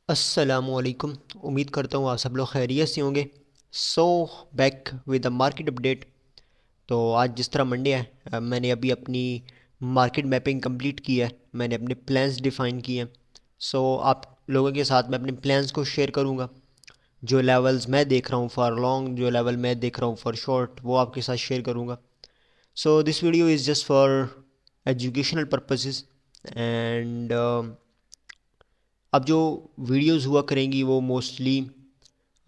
अस्सलामुअलैकुम। उम्मीद करता हूँ आप सब लोग खैरियत से होंगे। So back with the market update. तो आज जिस तरह मंडे है, मैंने अभी अपनी मार्केट मैपिंग कंप्लीट की है। मैंने अपने प्लान्स डिफ़ाइन किए हैं। सो आप लोगों के साथ मैं अपने प्लान्स को शेयर करूँगा। जो लेवल्स मैं देख रहा हूँ फॉर लॉन्ग, जो लेवल मैं देख रहा हूँ फॉर शॉर्ट, वो आपके साथ शेयर करूँगा। So this video is just for educational purposes. And अब जो वीडियोस हुआ करेंगी वो मोस्टली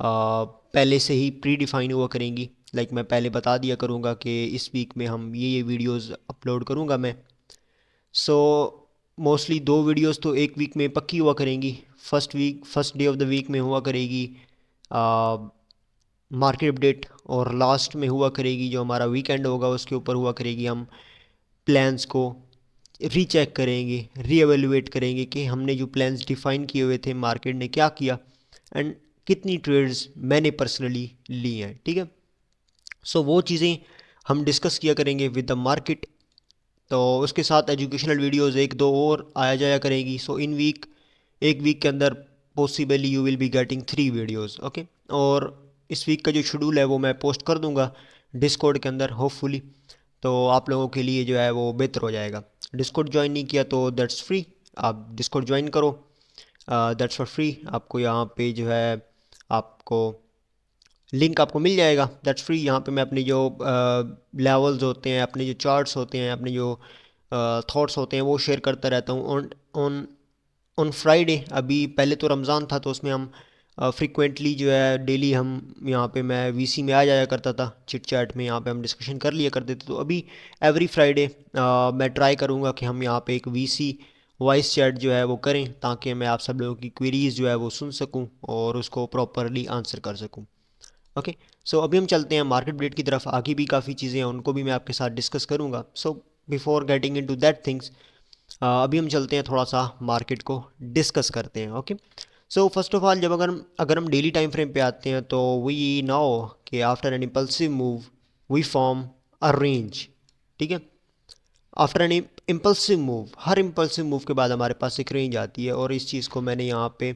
पहले से ही प्री डिफाइन हुआ करेंगी। लाइक मैं पहले बता दिया करूँगा कि इस वीक में हम ये वीडियोस अपलोड करूँगा मैं। सो मोस्टली दो वीडियोस तो एक वीक में पक्की हुआ करेंगी। First day of the week में हुआ करेगी मार्केट अपडेट, और लास्ट में हुआ करेगी जो हमारा वीकेंड होगा उसके ऊपर हुआ करेगी। हम प्लान्स को रीचेक करेंगे, रीएवेलुएट करेंगे कि हमने जो प्लान्स डिफ़ाइन किए हुए थे मार्केट ने क्या किया, एंड कितनी ट्रेड्स मैंने पर्सनली ली हैं। ठीक है। सो वो चीज़ें हम डिस्कस किया करेंगे विद द मार्केट। तो उसके साथ एजुकेशनल वीडियोस एक दो और आया जाया करेगी। सो इन वीक, एक वीक के अंदर possibly you will be getting 3 videos. Okay. और इस वीक का जो शेड्यूल है वो मैं पोस्ट कर दूंगा डिस्कॉर्ड के अंदर होपफुली। तो आप लोगों के लिए जो है वो बेहतर हो जाएगा। डिस्कॉर्ड ज्वाइन नहीं किया तो दैट्स फ्री, आप डिस्कॉर्ड ज्वाइन करो। That's for free. आपको यहाँ पे जो है आपको लिंक आपको मिल जाएगा, दैट्स फ्री। यहाँ पे मैं अपने जो लेवल्स होते हैं, अपने जो चार्ट्स होते हैं, अपने जो थॉट्स होते हैं वो शेयर करता रहता हूँ ऑन ऑन ऑन फ्राइडे। अभी पहले तो रमज़ान था तो उसमें हम फ्रिक्वेंटली जो है डेली हम यहाँ पे मैं वीसी में आ जाया करता था, चिट चैट में यहाँ पे हम डिस्कशन कर लिया करते थे। तो अभी एवरी फ्राइडे मैं ट्राई करूँगा कि हम यहाँ पे एक वीसी वॉइस चैट जो है वो करें, ताकि मैं आप सब लोगों की क्वेरीज जो है वो सुन सकूँ और उसको प्रॉपरली आंसर कर सकूँ। ओके। सो अभी हम चलते हैं मार्केट अपडेट की तरफ। आगे भी काफ़ी चीज़ें हैं, उनको भी मैं आपके साथ डिस्कस करूँगा। So before getting into that things, अभी हम चलते हैं थोड़ा सा मार्केट को डिस्कस करते हैं। Okay. So first of all, जब अगर हम डेली टाइम फ्रेम पे आते हैं तो वी नो कि after an impulsive move we form a range. ठीक है। आफ्टर एन इम्पल्सिव मूव, हर इम्पल्सिव मूव के बाद हमारे पास एक रेंज आती है, और इस चीज़ को मैंने यहाँ पे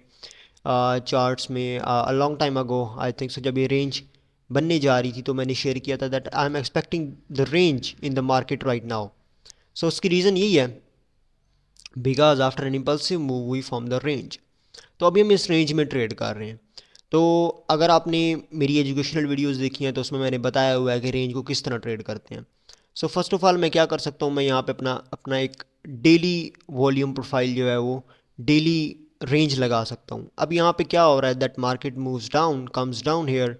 चार्ट्स में long time ago I think so, जब ये रेंज बनने जा रही थी तो मैंने शेयर किया था that I am expecting the range in the market right now. So उसकी रीज़न यही है, because after an impulsive move we form the range. तो अभी हम इस रेंज में ट्रेड कर रहे हैं। तो अगर आपने मेरी एजुकेशनल वीडियोस देखी हैं तो उसमें मैंने बताया हुआ है कि रेंज को किस तरह ट्रेड करते हैं। सो फर्स्ट ऑफ ऑल मैं क्या कर सकता हूँ, मैं यहाँ पे अपना अपना एक डेली वॉल्यूम प्रोफाइल जो है वो डेली रेंज लगा सकता हूँ। अब यहाँ पे क्या हो रहा है that market moves down, comes down here,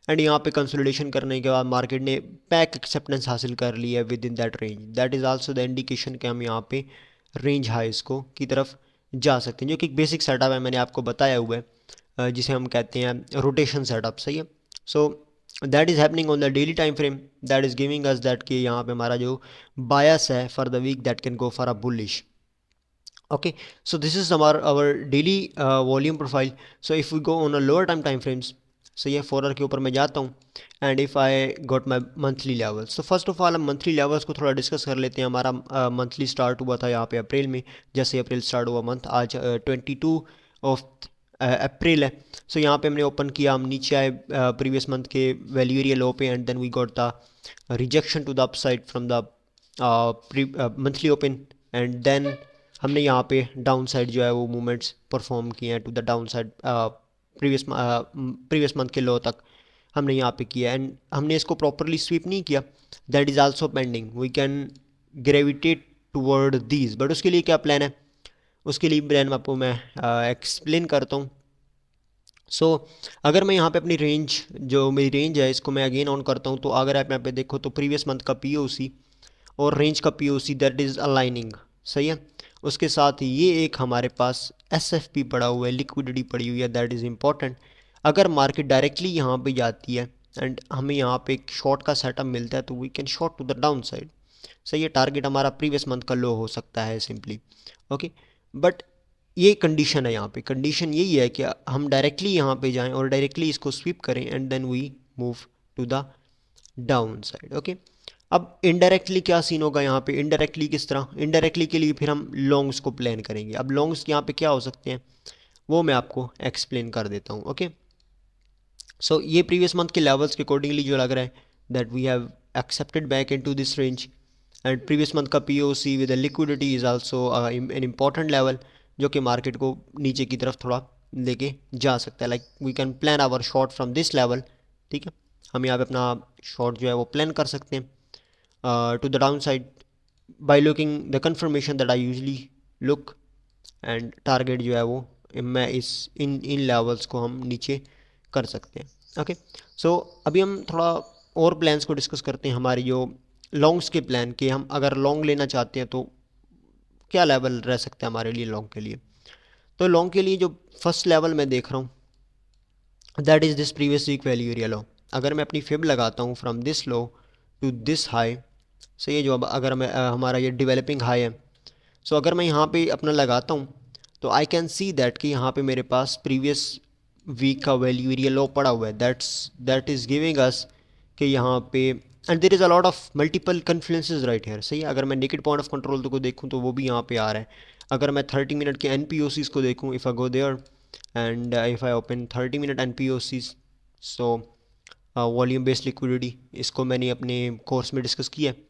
and यहाँ पे कंसोलिडेशन करने के बाद मार्केट ने पैक एक्सेप्टेंस हासिल कर ली है with in that range. That is also the indication कि हम यहाँ पे रेंज हाइस को की तरफ जा सकते हैं, जो कि एक बेसिक सेटअप है, मैंने आपको बताया हुआ है, जिसे हम कहते हैं रोटेशन सेटअप। सही है। So that is happening on the daily time frame, that is giving us that कि यहाँ पे हमारा जो बायस है for the week that can go for a bullish. Okay. So this is our daily volume profile. So if we go on a lower time frames, so ये 4 hour के ऊपर मैं जाता हूँ, and if I got my monthly levels. तो first of all हम monthly levels को थोड़ा डिस्कस कर लेते हैं। हमारा मंथली स्टार्ट हुआ था यहाँ पे अप्रैल में। जैसे अप्रैल स्टार्ट हुआ मंथ, आज 22 अप्रैल है। सो यहाँ पे हमने ओपन किया, हम नीचे आए प्रीवियस मंथ के वैल्यू एरिया लो पे, and then we got the rejection to the upside from the monthly open, and then हमने यहाँ पे डाउन साइड जो है वो मूवमेंट्स परफॉर्म किए हैं to the down side previous month के लो तक हमने यहाँ पे किया, एंड हमने इसको प्रॉपरली स्वीप नहीं किया। That is also pending, we can gravitate toward these, but उसके लिए क्या प्लान है, उसके लिए प्लान आपको मैं एक्सप्लेन करता हूँ। सो अगर मैं यहाँ पे अपनी रेंज, जो मेरी रेंज है, इसको मैं अगेन ऑन करता हूँ, तो अगर आप यहाँ पे देखो तो प्रीवियस मंथ का पीओसी और रेंज का पीओसी दैट इज़ अलाइनिंग। सही है। उसके साथ ही ये एक हमारे पास एसएफपी पड़ा हुआ है, लिक्विडिटी पड़ी हुई है, दैट इज़ इंपॉर्टेंट। अगर मार्केट डायरेक्टली यहाँ पे जाती है एंड हमें यहाँ पे एक शॉर्ट का सेटअप मिलता है तो we can short to the down side. सही है। टारगेट हमारा प्रीवियस मंथ का लो हो सकता है सिंपली। ओके। बट ये कंडीशन है, यहाँ पे कंडीशन यही है कि हम डायरेक्टली यहाँ पे जाएं और डायरेक्टली इसको स्वीप करें, and then we move to the down side. Okay. अब इनडायरेक्टली क्या सीन होगा यहाँ पे, इनडायरेक्टली किस तरह, इनडायरेक्टली के लिए फिर हम लॉन्ग्स को प्लान करेंगे। अब लॉन्ग्स यहाँ पे क्या हो सकते हैं, वो मैं आपको एक्सप्लेन कर देता हूँ। ओके, सो ये प्रीवियस मंथ के लेवल्स के अकॉर्डिंगली जो लग रहा है that we have accepted back into this range, and previous month का POC with liquidity is also an important level जो कि मार्केट को नीचे की तरफ थोड़ा लेके जा सकता है। Like we can plan our short from this level. ठीक है, हम यहाँ पे अपना शॉर्ट जो है वो प्लान कर सकते हैं to the down side by looking the confirmation that I usually look, and target जो है वो मैं इस इन इन लेवल्स को हम नीचे कर सकते हैं। ओके, सो अभी हम थोड़ा और प्लान्स को डिस्कस करते हैं, हमारी जो लॉन्ग्स के प्लान कि हम अगर लॉन्ग लेना चाहते हैं तो क्या लेवल रह सकता है हमारे लिए लॉन्ग के लिए। तो लॉन्ग के लिए जो फर्स्ट लेवल मैं देख रहा हूँ that is this previous week value area low. अगर मैं अपनी फिब लगाता हूँ from this low to this high, so ये जो अब अगर मैं हमारा ये डेवलपिंग हाई है, सो अगर मैं यहाँ पे अपना लगाता हूँ तो आई कैन सी दैट कि यहाँ पे मेरे पास प्रीवियस वीक का वैल्यू एरिया लो पड़ा हुआ है, दैट इज़ गिविंग अस कि यहाँ पे and there is a lot of multiple confluences right here. सही है, अगर मैं नेकेड पॉइंट ऑफ कंट्रोल को देखूँ तो वो भी यहाँ पे आ रहा है। अगर मैं 30 मिनट के एन पी ओ सीज़ को देखूँ, if I go there and if I open 30 minute N P O Cs, so volume based liquidity इसको मैंने अपने कोर्स में डिस्कस किया है।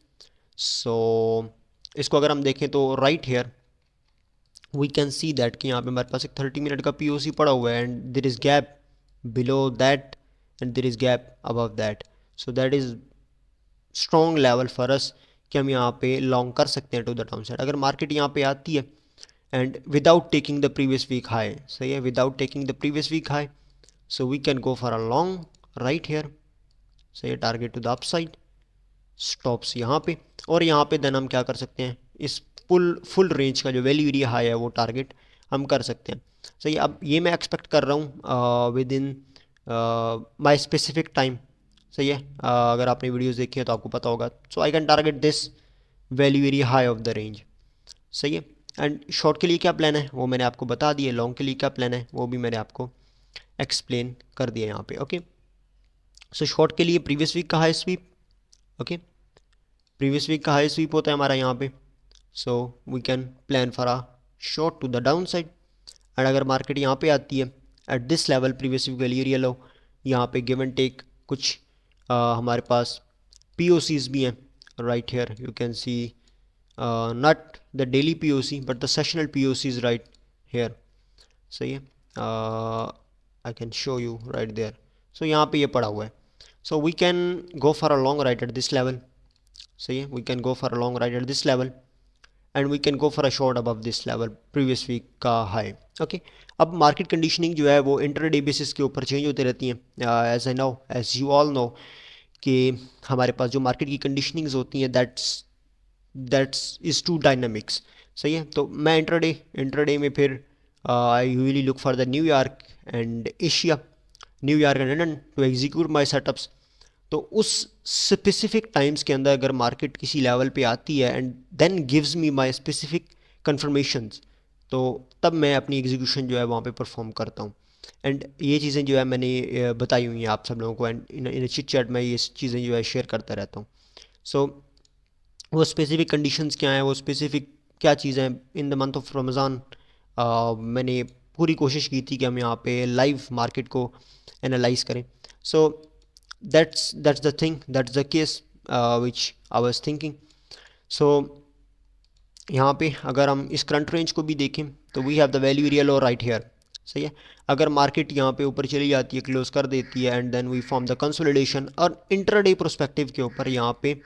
सो इसको अगर हम देखें तो right here we can see that कि यहाँ पे हमारे पास एक 30 मिनट का पीओसी पड़ा हुआ है, and there is gap below that and there is gap above that, so that is strong level for us कि हम यहाँ पे लॉन्ग कर सकते हैं टू द डाउन साइड। अगर मार्केट यहाँ पे आती है and without taking the previous week high, सही है, without taking the previous week high, so we can go for a long right here. सही है, target to the upside, stops यहाँ पे, और यहाँ पे देन हम क्या कर सकते हैं, इस फुल रेंज का जो वैल्यू एरिया हाई है वो टारगेट हम कर सकते हैं। सही है, अब ये मैं एक्सपेक्ट कर रहा हूँ with in my specific time. सही है, अगर आपने वीडियोस देखी है तो आपको पता होगा। So I can target this value area high of the range. सही है, एंड शॉर्ट के लिए क्या प्लान है वो मैंने आपको बता दिया, लॉन्ग के लिए क्या प्लान है वो भी मैंने आपको एक्सप्लेन कर दिया यहाँ पे। ओके, सो शॉर्ट के लिए प्रीवियस वीक का high sweep, okay, previous week का हाई स्वीप होता है हमारा यहाँ पे, so we can plan for a short to the down side. And अगर मार्केट यहाँ पे आती है at this level previous week value area low, यहाँ पे गिव एंड टेक कुछ हमारे पास पी ओ सीज भी हैं right here, you can see not the daily P O C but the sessional P O Cs right here. सही है, I can show you right there. So यहाँ पे ये पड़ा हुआ है, so we can go for a long right at this level. सही है, we can go for a long right at this level and we can go for a short above this level previous week का high. Okay, अब market conditioning जो है वो intraday basis के ऊपर change होती रहती हैं, as I know as you all know कि हमारे पास जो मार्केट की कंडीशनिंग्स होती हैं दैट्स इज़ टू डायनामिक्स। सही है, तो मैं इंटरडे में फिर I usually look for the New York and Asia, New York and London to execute my setups. तो उस स्पेसिफिक टाइम्स के अंदर अगर मार्केट किसी लेवल पे आती है and then gives me my specific confirmations, तो तब मैं अपनी एग्जीक्यूशन जो है वहाँ पे परफॉर्म करता हूँ। एंड ये चीज़ें जो है मैंने बताई हुई हैं आप सब लोगों को, एंड इन चिट चैट में ये चीज़ें जो है शेयर करता रहता हूँ। सो वो स्पेसिफिक कंडीशंस क्या हैं, वो स्पेसिफिक क्या चीज़ें हैं in the month of Ramzan, मैंने पूरी कोशिश की थी कि हम यहाँ पे लाइव मार्केट को एनालाइज करें। सो that's the thing, that's the case which I was thinking. So यहाँ पे अगर हम इस करंट रेंज को भी देखें तो we have the value area low right here. सही है, अगर मार्केट यहाँ पे ऊपर चली जाती है, क्लोज कर देती है and then we form the consolidation, और इंटरडे प्रोस्पेक्टिव के ऊपर यहाँ पे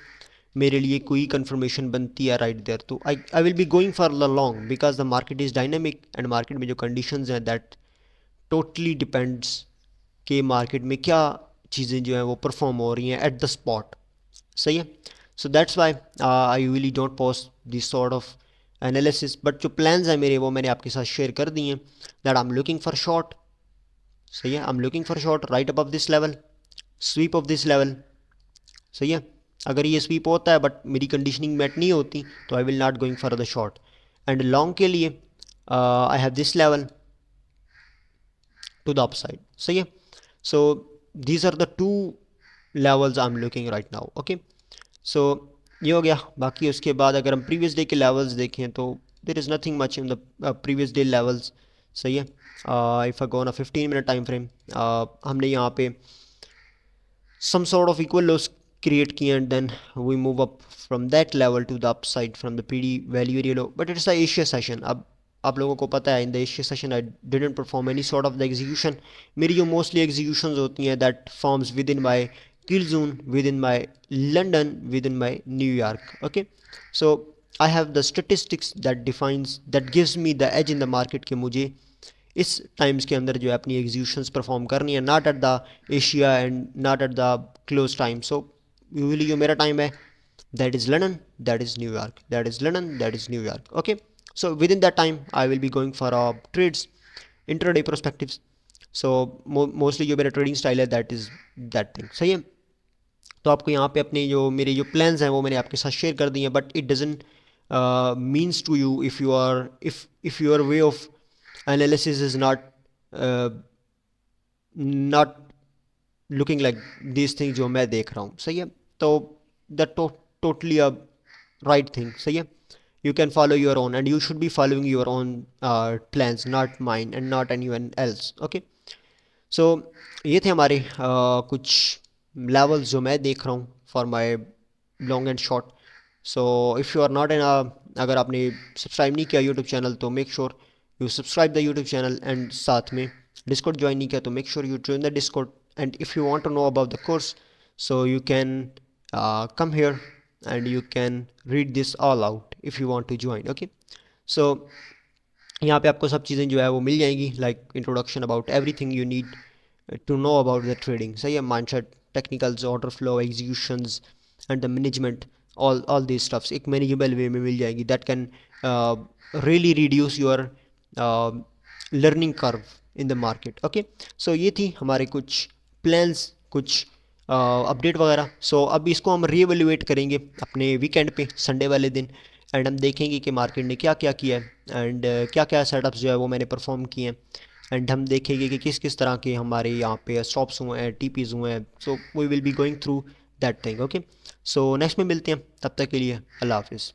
मेरे लिए कोई कंफर्मेशन बनती है राइट देयर, तो आई will be going for the long because the market is dynamic, and market में जो कंडीशंस हैं दैट टोटली डिपेंड्स कि मार्केट में क्या चीज़ें जो हैं वो परफॉर्म हो रही हैं एट द स्पॉट। सही है, so that's why I really don't post this sort of analysis, but जो प्लान्स हैं मेरे वो मैंने आपके साथ शेयर कर दिए हैं that I am looking for short. सही है, I am looking for short right above this level, sweep of this level. सही है, अगर ये स्वीप होता है बट मेरी कंडीशनिंग मेट नहीं होती तो I will not going for the short. And long के लिए I have this level to the upside. सही है, so these are the two levels I'm looking right now. Okay, so ये हो गया। बाकी उसके बाद अगर हम प्रीवियस डे के लेवल्स देखें तो there is nothing much in the previous day levels. सही है। If I go on a 15 minute time frame, हमने यहाँ पे some sort of equal lows create key, and then we move up from that level to the upside from the PD value area low. But it's a Asia session. अब आप लोगों को पता है, in the Asia session I didn't perform any sort of the execution. मेरी जो mostly executions होती हैं that forms within my kill zone, within my London, within my New York. Okay, so I have the statistics that defines that gives me the edge in the market कि मुझे इस times के अंदर जो है अपनी executions perform करनी है, not at the Asia and not at the close time. So usually जो मेरा टाइम है that is London, that is New York, that is London, that is New York. Okay, so within that time I will be going for trades, intraday prospectives. So mostly जो मेरा trading style है that is that thing. सही है। तो आपको यहाँ पे अपने जो मेरे जो प्लान्स हैं वो मैंने आपके साथ शेयर कर दिए हैं, but it doesn't means to you if your way of analysis is not looking like this thing जो मैं देख रहा हूँ। सही है। तो that totally a right thing. सही है। You can follow your own and you should be following your own plans, not mine and not any one else. Okay, so ये थे हमारे कुछ लेवल्स जो मैं देख रहा हूँ for my long and short. So if you are not in अगर आपने सब्सक्राइब नहीं किया यूट्यूब चैनल तो make sure you subscribe the YouTube channel, and साथ में डिस्कॉर्ड ज्वाइन नहीं किया तो make sure you join the Discord. And if you want to know about the course so you can come here and you can read this all out if you want to join. Okay, so यहाँ पे आपको सब चीज़ें जो है वो मिल जाएंगी, like introduction about everything you need to know about the trading. सही है। Mindset, technicals, order flow, executions and the management, all this stuffs एक मैनेजेबल वे में मिल जाएगी that can really reduce your learning curve in the market. Okay, so ये थी हमारे कुछ प्लान्स, कुछ अपडेट वगैरह। सो अब इसको हम रीएवैल्यूएट करेंगे अपने वीकेंड पे, संडे वाले दिन, एंड हम देखेंगे कि मार्केट ने क्या क्या किया है एंड क्या क्या सेटअप्स जो है वो मैंने परफॉर्म किए हैं, एंड हम देखेंगे कि किस किस तरह के हमारे यहाँ पे स्टॉप्स हुए हैं, टीपीज हुए हैं। So we will be going through that thing. Okay, so next में मिलते हैं, तब तक के लिए अल्लाह हाफिज़।